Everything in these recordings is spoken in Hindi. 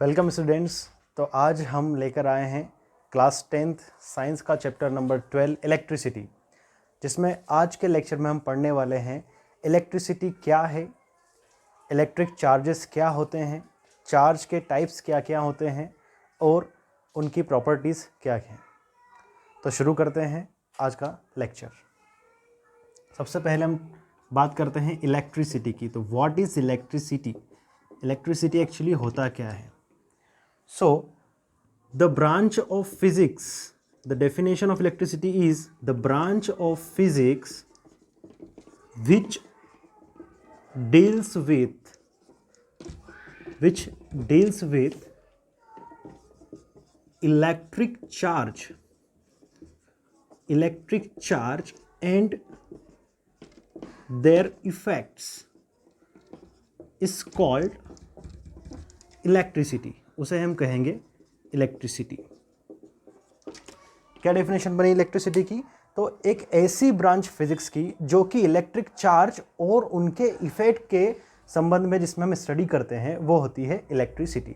Welcome students. तो आज हम लेकर आए हैं क्लास 10th साइंस का चैप्टर नंबर 12 इलेक्ट्रिसिटी, जिसमें आज के लेक्चर में हम पढ़ने वाले हैं इलेक्ट्रिसिटी क्या है, इलेक्ट्रिक चार्जेस क्या होते हैं, चार्ज के टाइप्स क्या क्या होते हैं और उनकी प्रॉपर्टीज़ क्या हैं। तो शुरू करते हैं आज का लेक्चर। सबसे पहले हम बात करते हैं इलेक्ट्रिसिटी की। तो what is electricity? Electricity actually होता क्या है? So, the branch of physics, the definition of electricity is the branch of physics which deals with electric charge and their effects is called electricity. उसे हम कहेंगे इलेक्ट्रिसिटी। क्या डेफिनेशन बनी इलेक्ट्रिसिटी की? तो एक ऐसी ब्रांच फिजिक्स की जो कि इलेक्ट्रिक चार्ज और उनके इफेक्ट के संबंध में जिसमें हम स्टडी करते हैं वो होती है इलेक्ट्रिसिटी।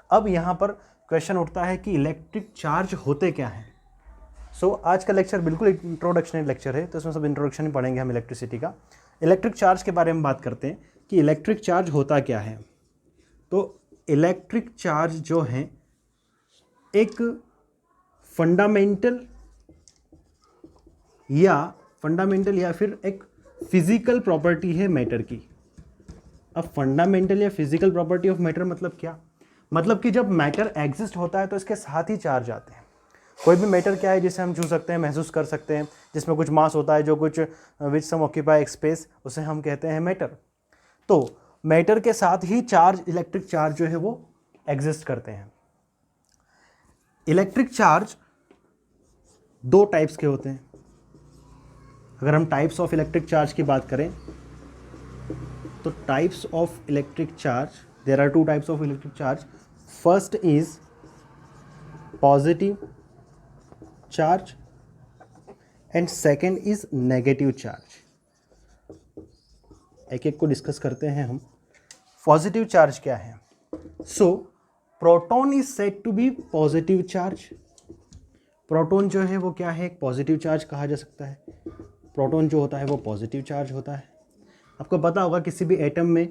अब यहाँ पर क्वेश्चन उठता है कि इलेक्ट्रिक चार्ज होते क्या हैं। आज का लेक्चर बिल्कुल इंट्रोडक्शनरी लेक्चर है, तो इसमें सब इंट्रोडक्शन ही पढ़ेंगे हम इलेक्ट्रिसिटी का। इलेक्ट्रिक चार्ज के बारे में बात करते हैं कि इलेक्ट्रिक चार्ज होता क्या है। तो इलेक्ट्रिक चार्ज जो है एक फंडामेंटल या फिर एक फिजिकल प्रॉपर्टी है मैटर की। अब फंडामेंटल या फिजिकल प्रॉपर्टी ऑफ मैटर मतलब क्या? मतलब कि जब मैटर एग्जिस्ट होता है तो इसके साथ ही चार्ज आते हैं। कोई भी मैटर क्या है जिसे हम छू सकते हैं, महसूस कर सकते हैं, जिसमें कुछ मास होता है, जो कुछ विच सम ऑक्यूपाई स्पेस, उसे हम कहते हैं मैटर। तो मैटर के साथ ही चार्ज, इलेक्ट्रिक चार्ज जो है वो एग्जिस्ट करते हैं। इलेक्ट्रिक चार्ज दो टाइप्स के होते हैं। अगर हम टाइप्स ऑफ इलेक्ट्रिक चार्ज की बात करें तो types of electric charge, there are two types of electric charge. First is positive charge and second is negative charge. एक एक को डिस्कस करते हैं हम। पॉजिटिव चार्ज क्या है? Proton is said to be positive charge. Proton जो है वो क्या है? एक पॉजिटिव चार्ज कहा जा सकता है। प्रोटॉन जो होता है वो पॉजिटिव चार्ज होता है। आपको पता होगा किसी भी एटम में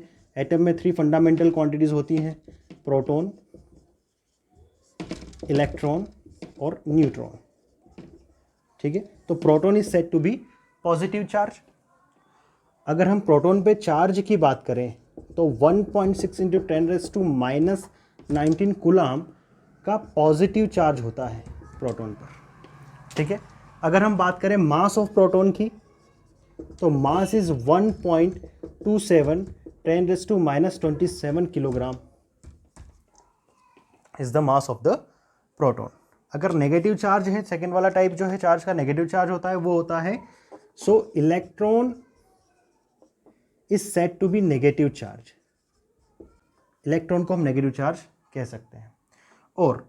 3 फंडामेंटल क्वांटिटीज होती हैं, प्रोटॉन, इलेक्ट्रॉन और न्यूट्रॉन। ठीक है, तो proton is said to be positive charge. अगर हम प्रोटॉन पे चार्ज की बात करें तो 1.6 इंटू 10⁻⁹ कूलम का पॉजिटिव चार्ज होता है प्रोटॉन पर। ठीक है, अगर हम बात करें मास ऑफ प्रोटॉन की तो mass is 1.27 10⁻27 kilogram is the mass of the proton. अगर नेगेटिव चार्ज है, सेकेंड वाला टाइप जो है चार्ज का नेगेटिव चार्ज होता है, वो होता है electron is said to be negative charge. Electron को हम नेगेटिव चार्ज कह सकते हैं। और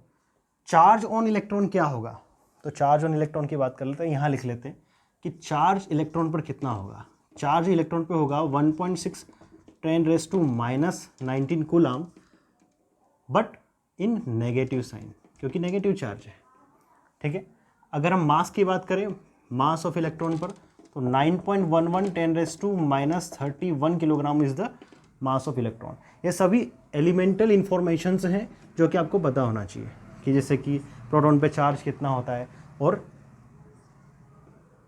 चार्ज ऑन इलेक्ट्रॉन क्या होगा? तो चार्ज ऑन इलेक्ट्रॉन की बात कर लेते हैं। यहाँ लिख लेते हैं कि चार्ज इलेक्ट्रॉन पर कितना होगा। चार्ज इलेक्ट्रॉन पर होगा 1.6 10⁻⁹ coulomb, but in negative sign, क्योंकि नेगेटिव चार्ज है। ठीक है, अगर हम मास की बात करें, मास ऑफ इलेक्ट्रॉन पर, तो 9.11 10⁻31 kilogram is the mass of electron. ये सभी एलिमेंटल इंफॉर्मेशंस हैं जो कि आपको पता होना चाहिए, कि जैसे कि प्रोटॉन पे चार्ज कितना होता है और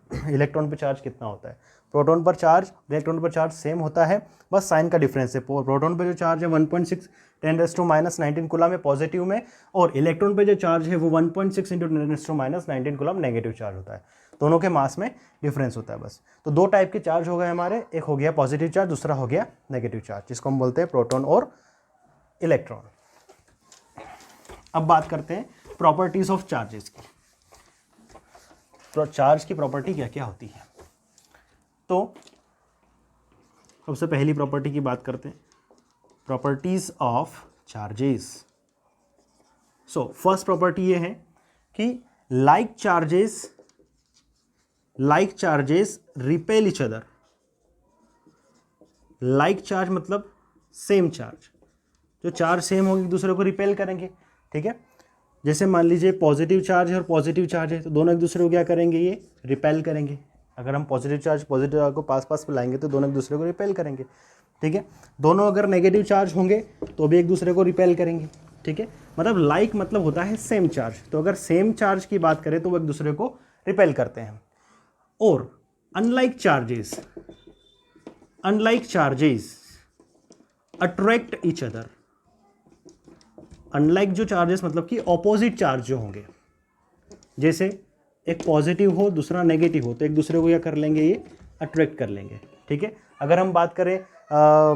इलेक्ट्रॉन पे चार्ज कितना होता है। प्रोटॉन पर चार्ज, इलेक्ट्रॉन पर चार्ज सेम होता है, बस साइन का डिफरेंस है। प्रोटॉन पे जो चार्ज है 1.6 10⁻⁻19 कूलम है पॉजिटिव में, और इलेक्ट्रॉन पे जो चार्ज है वो 1.6 इंटू 10⁻⁻19 कूलम नेगेटिव चार्ज होता है। दोनों के मास में डिफरेंस होता है बस। तो दो टाइप के चार्ज हो गए हमारे, एक हो गया पॉजिटिव चार्ज, दूसरा हो गया नेगेटिव चार्ज, जिसको हम बोलते हैं प्रोटॉन और इलेक्ट्रॉन। अब बात करते हैं प्रॉपर्टीज ऑफ चार्जेस की। तो चार्ज की प्रॉपर्टी क्या क्या होती है? तो सबसे पहली प्रॉपर्टी की बात करते हैं, properties of charges. First property ये है कि like charges repel each other. Like charge मतलब सेम चार्ज, जो चार्ज सेम होंगे एक दूसरे को रिपेल करेंगे, ठीक है। जैसे मान लीजिए पॉजिटिव चार्ज है और पॉजिटिव चार्ज है, तो दोनों एक दूसरे को क्या करेंगे, ये रिपेल करेंगे। अगर हम पॉजिटिव चार्ज को पास पास में लाएंगे तो दोनों एक दूसरे को रिपेल करेंगे, ठीक है। दोनों अगर नेगेटिव चार्ज होंगे तो भी एक दूसरे को रिपेल करेंगे, ठीक है। मतलब लाइक मतलब होता है सेम चार्ज, तो अगर सेम चार्ज की बात करें तो वो एक दूसरे को रिपेल करते हैं। और unlike charges attract each other. Unlike जो चार्जेस मतलब कि ऑपोजिट चार्ज जो होंगे, जैसे एक पॉजिटिव हो दूसरा नेगेटिव हो, तो एक दूसरे को क्या कर लेंगे, ये अट्रैक्ट कर लेंगे, ठीक है। अगर हम बात करें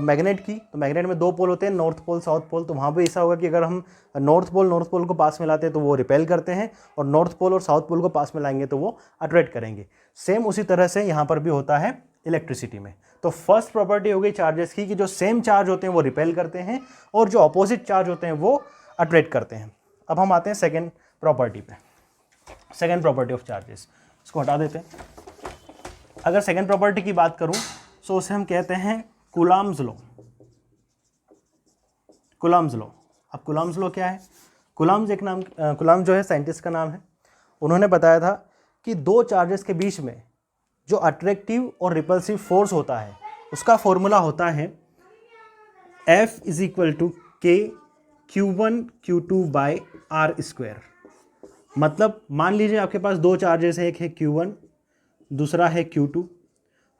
मैग्नेट की, तो मैग्नेट में दो पोल होते हैं, नॉर्थ पोल साउथ पोल। तो वहाँ पे ऐसा होगा कि अगर हम नॉर्थ पोल को पास में लाते हैं तो वो रिपेल करते हैं, और नॉर्थ पोल और साउथ पोल को पास में लाएंगे तो वो अट्रैक्ट करेंगे। सेम उसी तरह से यहाँ पर भी होता है इलेक्ट्रिसिटी में। तो फर्स्ट प्रॉपर्टी हो गई चार्जेस की कि जो सेम चार्ज होते हैं वो रिपेल करते हैं, और जो अपोजिट चार्ज होते हैं वो अट्रैक्ट करते हैं। अब हम आते हैं सेकेंड प्रॉपर्टी पे, सेकेंड प्रॉपर्टी ऑफ चार्जेस। इसको हटा देते हैं। अगर सेकेंड प्रॉपर्टी की बात करूं तो उसे हम कहते हैं कूलॉम्स लॉ। Coulomb's law. अब कूलॉम्स लॉ क्या है? कूलॉम्स जो है साइंटिस्ट का नाम है। उन्होंने बताया था कि दो चार्जेस के बीच में जो अट्रैक्टिव और रिपल्सिव फोर्स होता है उसका फॉर्मूला होता है F = K Q1 Q2 bye R²। मतलब मान लीजिए आपके पास दो चार्जेस है, एक है Q1 दूसरा है Q2,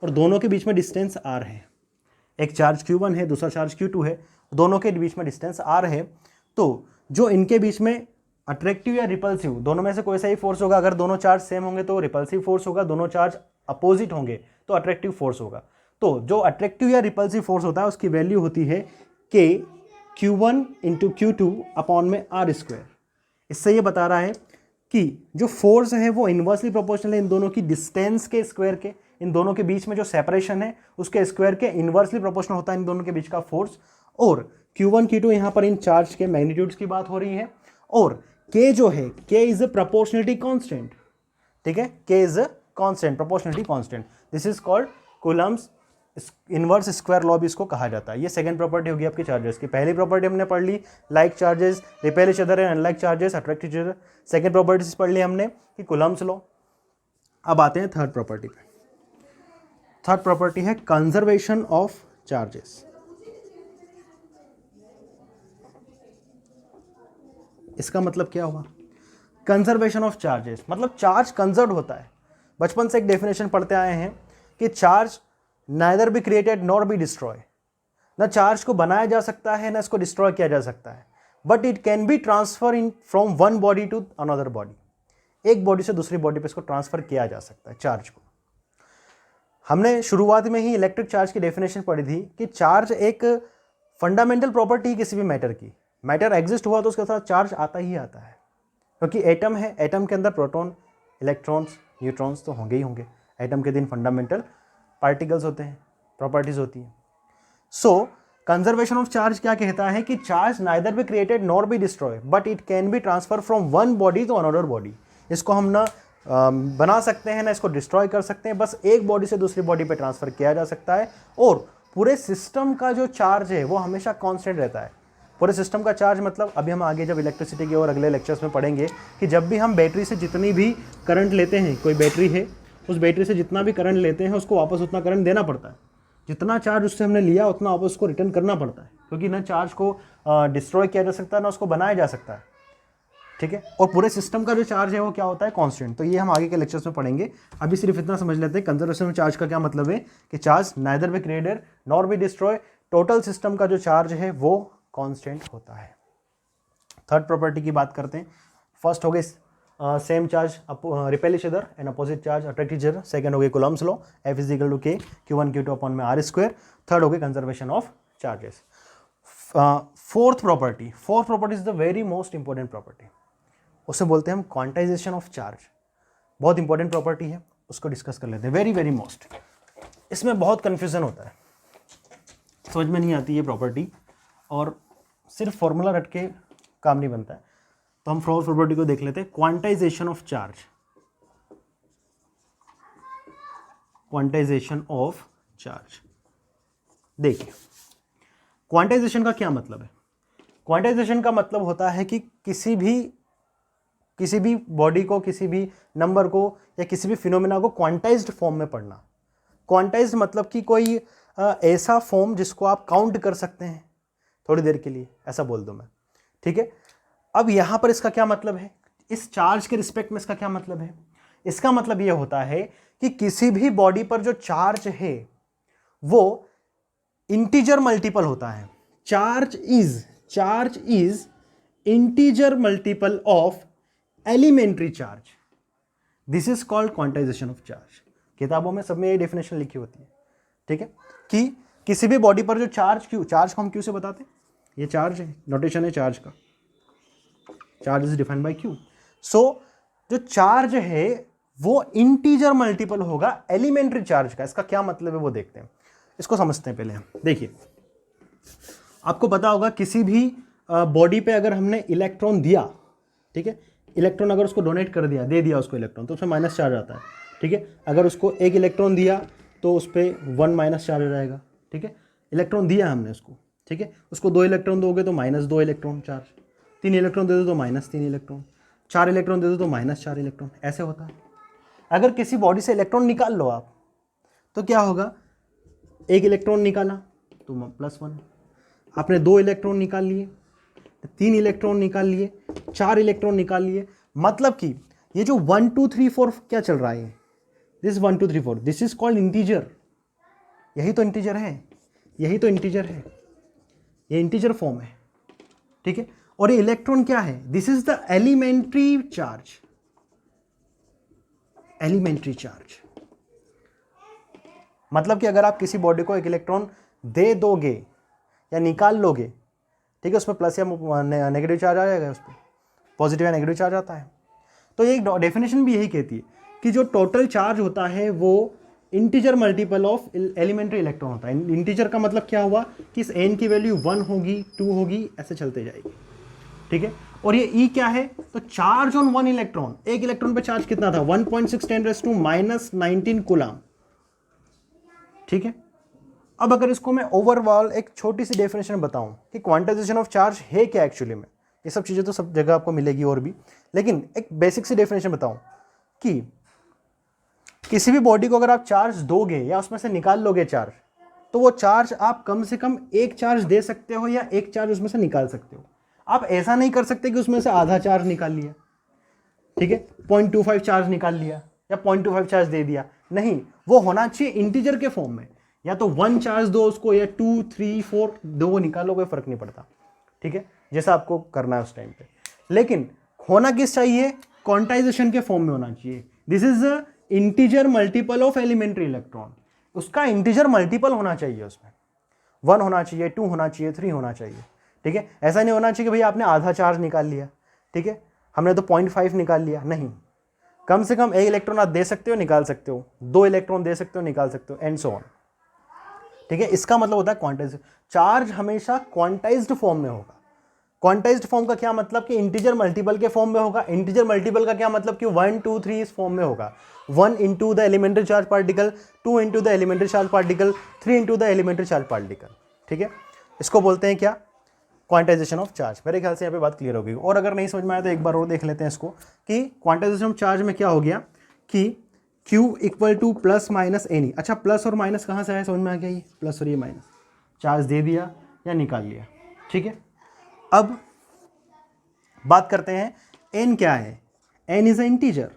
और दोनों के बीच में डिस्टेंस R है। एक चार्ज Q1 है दूसरा चार्ज Q2 है, दोनों के बीच में डिस्टेंस R है। तो जो इनके बीच में अट्रैक्टिव या रिपल्सिव दोनों में से कोई सा ही फोर्स होगा, अगर दोनों चार्ज सेम होंगे तो रिपल्सिव फोर्स होगा, दोनों चार्ज अपोजिट होंगे तो अट्रैक्टिव फोर्स होगा। तो जो अट्रैक्टिव या रिपल्सिव फोर्स होता है उसकी वैल्यू होती है K Q1 × Q2 अपॉन में R²। इससे ये बता रहा है कि जो फोर्स है वो इन्वर्सली प्रोपोर्शनल है इन दोनों की डिस्टेंस के स्क्वायर के, इन दोनों के बीच में जो सेपरेशन है उसके स्क्वायर के इन्वर्सली प्रोपोर्शनल होता है इन दोनों के बीच का फोर्स। और Q1 Q2 यहाँ पर इन चार्ज के मैग्नीट्यूड्स की बात हो रही है, और K जो है K is a proportionality constant, ठीक है। K is a constant, proportionality constant. This is called Coulomb's inverse square law भी इसको कहा जाता है। ये सेकंड प्रॉपर्टी होगी आपकी चार्जेस की। पहली प्रॉपर्टी हमने पढ़ ली, like charges repel each other and unlike charges attract each other. Second property पढ़ ली हमने कि कूलम्स लॉ। अब आते हैं थर्ड प्रॉपर्टी पे। थर्ड प्रॉपर्टी है कंजर्वेशन ऑफ चार्जेस। इसका मतलब क्या हुआ? कंजर्वेशन ऑफ चार्जेस मतलब चार्ज कंजर्व होता है। बचपन से एक डेफिनेशन पढ़ते आए हैं कि charge neither be created nor be destroy. ना चार्ज को बनाया जा सकता है ना इसको डिस्ट्रॉय किया जा सकता है, but it can be transfer in from one body to another body. एक बॉडी से दूसरी बॉडी पे इसको ट्रांसफर किया जा सकता है चार्ज को। हमने शुरुआत में ही इलेक्ट्रिक चार्ज की डेफिनेशन पढ़ी थी कि चार्ज एक फंडामेंटल प्रॉपर्टी किसी भी मैटर की। मैटर एग्जिस्ट हुआ तो उसके साथ चार्ज आता ही आता है, क्योंकि एटम है, एटम के अंदर प्रोटॉन इलेक्ट्रॉन्स न्यूट्रॉन्स तो होंगे ही होंगे। एटम के दिन फंडामेंटल पार्टिकल्स होते हैं, प्रॉपर्टीज होती हैं। सो कंजर्वेशन ऑफ चार्ज क्या कहता है कि charge neither be created nor be destroy but it can be transfer from one body to another body. इसको हम ना बना सकते हैं ना इसको डिस्ट्रॉय कर सकते हैं, बस एक बॉडी से दूसरी बॉडी पे ट्रांसफर किया जा सकता है। और पूरे सिस्टम का जो चार्ज है वो हमेशा कांस्टेंट रहता है। पूरे सिस्टम का चार्ज मतलब अभी हम आगे जब इलेक्ट्रिसिटी की और अगले लेक्चर्स में पढ़ेंगे कि जब भी हम बैटरी से जितनी भी करंट लेते हैं, कोई बैटरी है उस बैटरी से जितना भी करंट लेते हैं उसको वापस उतना करंट देना पड़ता है। जितना चार्ज उससे हमने लिया उतना वापस उसको रिटर्न करना पड़ता है, क्योंकि ना चार्ज को डिस्ट्रॉय किया जा सकता है ना उसको बनाया जा सकता है, ठीक है। और पूरे सिस्टम का जो चार्ज है वो क्या होता है? कांस्टेंट। तो ये हम आगे के लेक्चर्स में पढ़ेंगे। अभी सिर्फ इतना समझ लेते हैं कंजर्वेशन ऑफ चार्ज का क्या मतलब है कि charge neither be created nor be destroy, total system का जो चार्ज है वो कांस्टेंट होता है। थर्ड प्रॉपर्टी की बात करते हैं। फर्स्ट हो गई same charge repel each other and opposite charge attract each other. Second हो गई Coulomb's law, F = K Q1 Q2 upon में R²। थर्ड हो गई conservation of charges. Fourth property is the very most important property. उसे बोलते हैं हम क्वांटाइजेशन ऑफ चार्ज। बहुत इंपॉर्टेंट प्रॉपर्टी है, उसको डिस्कस कर लेते हैं। Very very most. इसमें बहुत कन्फ्यूजन होता है, समझ में नहीं आती ये प्रॉपर्टी, और सिर्फ फॉर्मूला रट के काम नहीं बनता है। तो हम फोर्थ प्रॉपर्टी को देख लेते हैं, quantization of charge. Quantization of charge. देखिए क्वांटाइजेशन का क्या मतलब है? क्वांटाइजेशन का मतलब होता है कि किसी भी बॉडी को, किसी भी नंबर को या किसी भी फिनोमेना को क्वांटाइज्ड फॉर्म में पढ़ना। क्वांटाइज्ड मतलब कि कोई ऐसा फॉर्म जिसको आप काउंट कर सकते हैं थोड़ी देर के लिए, ऐसा बोल दूं मैं, ठीक है। अब यहां पर इसका क्या मतलब है, इस चार्ज के रिस्पेक्ट में इसका क्या मतलब है? इसका मतलब यह होता है कि किसी भी बॉडी पर जो चार्ज है वो इंटीजर मल्टीपल होता है। Charge is integer multiple of elementary charge. This is called quantization of charge. किताबों में सब में ये डेफिनेशन लिखी होती है, ठीक है, कि किसी भी बॉडी पर जो चार्ज को हम क्यू से बताते हैं, ये चार्ज है, नोटेशन है चार्ज का, charge is defined by Q. So जो चार्ज है वो इंटीजर मल्टीपल होगा एलिमेंट्री चार्ज का। इसका क्या मतलब है वो देखते हैं, इसको समझते हैं पहले हम। देखिए, आपको पता होगा किसी भी बॉडी पे अगर हमने इलेक्ट्रॉन दिया, ठीक है, इलेक्ट्रॉन अगर उसको डोनेट कर दिया, दे दिया उसको इलेक्ट्रॉन, तो उसमें माइनस चार्ज आता है, ठीक है। अगर उसको एक इलेक्ट्रॉन दिया तो उस पर 1 माइनस चार्ज रहेगा, ठीक है। इलेक्ट्रॉन दिया हमने उसको, ठीक है, उसको 2 इलेक्ट्रॉन दोगे तो -2 इलेक्ट्रॉन चार्ज, 3 इलेक्ट्रॉन दे दो तो -3 इलेक्ट्रॉन, 4 इलेक्ट्रॉन दे दो तो -4 इलेक्ट्रॉन, ऐसे होता है। अगर किसी बॉडी से इलेक्ट्रॉन निकाल लो आप, तो क्या होगा, एक इलेक्ट्रॉन निकाला तो +1, आपने 2 इलेक्ट्रॉन निकाल लिए, 3 इलेक्ट्रॉन निकाल लिए, 4 इलेक्ट्रॉन निकाल लिए, मतलब कि ये जो 1 2 3 4 क्या चल रहा है, this 1 2 3 4, this is called integer. यही तो इंटीजर है, यही तो इंटीजर है, ये इंटीजर फॉर्म है, ठीक है। और ये इलेक्ट्रॉन क्या है, this is the elementary charge, elementary charge. मतलब कि अगर आप किसी बॉडी को एक इलेक्ट्रॉन दे दोगे या निकाल लोगे, ठीक है, उसमें प्लस या नेगेटिव चार्ज आ जाएगा, उस पर पॉजिटिव या नेगेटिव चार्ज आता है। तो ये एक डेफिनेशन भी यही कहती है कि जो टोटल चार्ज होता है वो integer multiple of elementary electron होता है। इंटीजर का मतलब क्या हुआ कि इस n की वैल्यू 1 होगी, 2 होगी, ऐसे चलते जाएगी, ठीक है। और ये E क्या है, तो चार्ज ऑन 1 इलेक्ट्रॉन, एक इलेक्ट्रॉन पे चार्ज कितना था, 1.6 × 10⁻⁻19 कूलम, ठीक है। अब अगर इसको मैं ओवरऑल एक छोटी सी डेफिनेशन बताऊं कि क्वांटाइजेशन ऑफ चार्ज है क्या एक्चुअली में, ये सब चीज़ें तो सब जगह आपको मिलेगी और भी, लेकिन एक बेसिक सी डेफिनेशन बताऊं कि किसी भी बॉडी को अगर आप चार्ज दोगे या उसमें से निकाल लोगे चार्ज, तो वो चार्ज आप कम से कम एक चार्ज दे सकते हो या एक चार्ज उसमें से निकाल सकते हो। आप ऐसा नहीं कर सकते कि उसमें से आधा चार्ज निकाल लिया, ठीक है, 0.25 चार्ज निकाल लिया या 0.25 चार्ज दे दिया, नहीं, वो होना चाहिए इंटीजर के फॉर्म में। या तो 1 चार्ज दो उसको, या 2 3 4 दो निकालो, कोई फर्क नहीं पड़ता, ठीक है, जैसा आपको करना है उस टाइम पे। लेकिन होना किस चाहिए, क्वांटाइजेशन के फॉर्म में होना चाहिए। This is a integer multiple of elementary electron, उसका इंटीजर मल्टीपल होना चाहिए, उसमें 1 होना चाहिए, 2 होना चाहिए, 3 होना चाहिए, ठीक है। ऐसा नहीं होना चाहिए कि भाई आपने आधा चार्ज निकाल लिया, ठीक है, हमने तो 0.5 निकाल लिया, नहीं, कम से कम एक इलेक्ट्रॉन आप दे सकते हो, निकाल सकते हो, 2 इलेक्ट्रॉन दे सकते हो, निकाल सकते हो, एंड सो ऑन, ठीक है। इसका मतलब होता है क्वांटाइज, चार्ज हमेशा क्वांटाइज्ड फॉर्म में होगा। क्वांटाइज्ड फॉर्म का क्या मतलब कि इंटीजर मल्टीपल के फॉर्म में होगा। इंटीजर मल्टीपल का क्या मतलब कि 1 2 3 इस फॉर्म में होगा, 1 into the elementary charge particle, 2 into the elementary charge particle, 3 into the elementary charge particle, ठीक है। इसको बोलते हैं क्या, क्वांटाइजेशन ऑफ चार्ज। मेरे ख्याल से यहाँ पे बात क्लियर होगी। और अगर नहीं समझ में आया तो एक बार और देख लेते हैं इसको कि क्वांटाइजेशन ऑफ चार्ज में क्या हो गया कि Q = प्लस माइनस एनी। अच्छा, प्लस और माइनस कहाँ से आया, समझ में आ गया, ये प्लस और ये माइनस, चार्ज दे दिया या निकाल लिया, ठीक है। अब बात करते हैं n क्या है, n इज अ इंटीजर।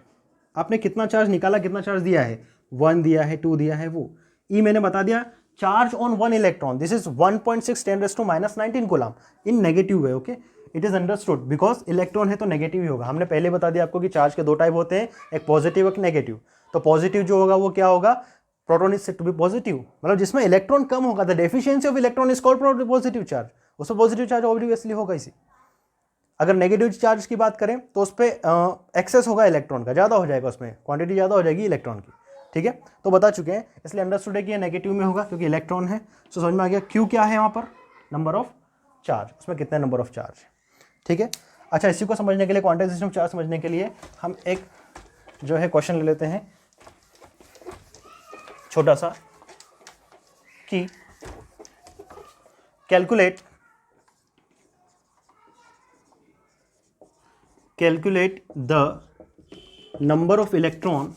आपने कितना चार्ज निकाला, कितना चार्ज दिया है, 1 दिया है, 2 दिया है, वो E मैंने बता दिया, charge on 1 electron, this is 1.6 × 10⁻⁻19 coulomb in negative way, okay, it is understood, because electron है तो नेगेटिव ही होगा। हमने पहले बता दिया आपको कि चार्ज के 2 टाइप होते हैं, एक पॉजिटिव एक नेगेटिव। तो पॉजिटिव जो होगा वो क्या होगा, proton is said to be positive, मतलब जिसमें इलेक्ट्रॉन कम होगा, the deficiency of electron is called positive charge, उसमें पॉजिटिव चार्ज ऑब्वियसली होगा इसी। अगर नेगेटिव चार्ज की बात करें तो उस पर एक्सेस होगा इलेक्ट्रॉन का, ज़्यादा हो जाएगा, उसमें क्वांटिटी ज़्यादा हो जाएगी इलेक्ट्रॉन की, ठीक है। तो बता चुके हैं, इसलिए अंडरस्टूड है कि ये नेगेटिव में होगा क्योंकि इलेक्ट्रॉन है। सो समझ में आ गया क्यू क्या है, यहाँ पर नंबर ऑफ चार्ज, उसमें कितने नंबर ऑफ चार्ज है, ठीक है। अच्छा, इसी को समझने के लिए, क्वांटाइजेशन ऑफ चार्ज समझने के लिए हम एक जो है क्वेश्चन ले लेते हैं छोटा सा, कि calculate calculate the number of electron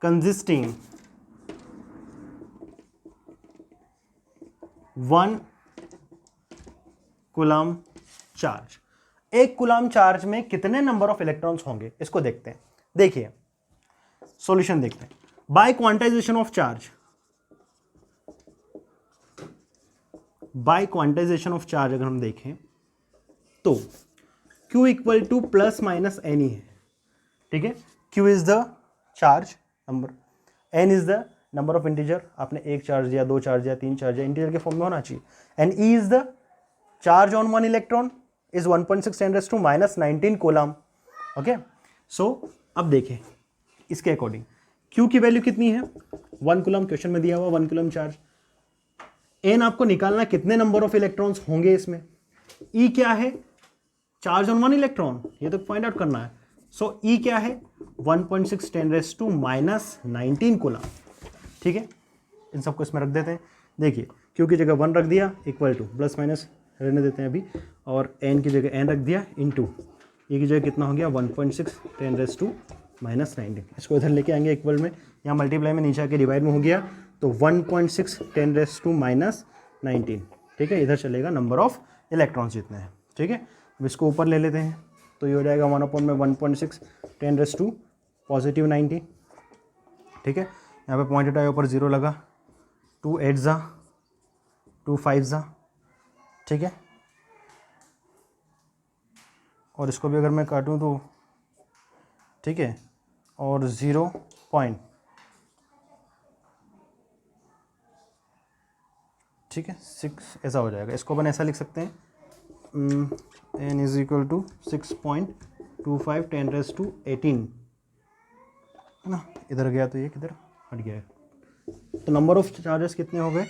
consisting 1 coulomb charge. एक कूलम चार्ज में कितने नंबर ऑफ इलेक्ट्रॉन्स होंगे, इसको देखते हैं। देखिए सॉल्यूशन देखते हैं। By quantization of charge, by quantization of charge अगर हम देखें तो Q equal to plus minus N ही है, ठीक है। Q is the charge number, n is the number of integer, आपने एक चार्ज दिया, दो चार्ज दिया, तीन चार्ज दिया, इंटीजर के फॉर्म में होना चाहिए। And E is the charge on one electron is 1.6 × 10 - 19 coulomb. Okay, so अब देखें इसके अकॉर्डिंग Q की वैल्यू कितनी है, 1 कूलम, क्वेश्चन में दिया हुआ 1 कूलम चार्ज। n आपको निकालना कितने नंबर ऑफ इलेक्ट्रॉन्स होंगे इसमें। E क्या है, चार्ज ऑन वन इलेक्ट्रॉन, ये तो फाइंड आउट करना है। सो E क्या है, 1.6 × 10 - 19 कूलम, ठीक है। इन सबको इसमें रख देते हैं। देखिए Q की जगह 1 रख दिया, इक्वल टू प्लस माइनस रहने देते हैं अभी, और n की जगह n रख दिया, इंटू E की जगह कितना हो गया 1.6 × 10 - 19। इसको इधर लेके आएंगे इक्वल में, यहाँ मल्टीप्लाई में नीचे आके डिवाइड में हो गया, तो 1.6 × 10 - 19, ठीक है। इधर चलेगा नंबर ऑफ इलेक्ट्रॉन्स जितने हैं, ठीक है। अब इसको ऊपर ले लेते हैं, तो ये हो जाएगा 1/1.6 × 10⁻⁻⁹, ठीक है। यहाँ पे पॉइंट उठाया, ऊपर 0 लगा, 2 8 ज़ा 2 5 ज़ा, ठीक है। और इसको भी अगर मैं काटूँ तो ठीक है, और 0 पॉइंट, ठीक है, 6 ऐसा हो जाएगा। इसको अपन ऐसा लिख सकते हैं, n इज इक्वल टू 6.25 × 10⁻18, है ना। इधर गया तो ये किधर हट गया है। तो नंबर ऑफ चार्जेस कितने हो गए,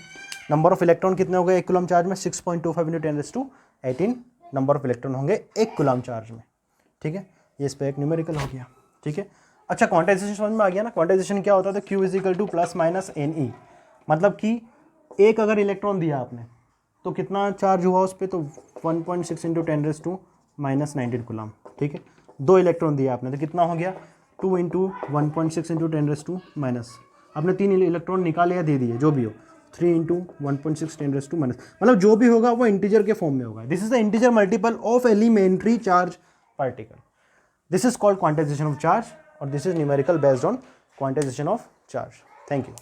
नंबर ऑफ इलेक्ट्रॉन कितने हो गए एक कूलम चार्ज में, 6.25 × 10⁻18 नंबर ऑफ इलेक्ट्रॉन होंगे एक कूलम चार्ज में, ठीक है। ये इस पर एक न्यूमेरिकल हो गया, ठीक है। अच्छा, क्वांटाइजेशन समझ में आ गया ना। क्वांटाइजेशन क्या होता है, तो Q is equal to plus minus NE, मतलब कि एक अगर इलेक्ट्रॉन दिया आपने तो कितना चार्ज हुआ उस पर, तो 1.6 × 10 - 19 कूलम, ठीक है। 2 इलेक्ट्रॉन दिया आपने तो कितना हो गया, 2 × 1.6 × 10 आपने 3 इलेक्ट्रॉन निकाले या दे दिए, जो भी हो, 3 × 1.6 × 10 मतलब जो भी होगा वो इंटीजर के फॉर्म में होगा। This is the integer multiple of elementary charge particle. This is called quantization of charge, और this is numerical based on quantization of charge. Thank you.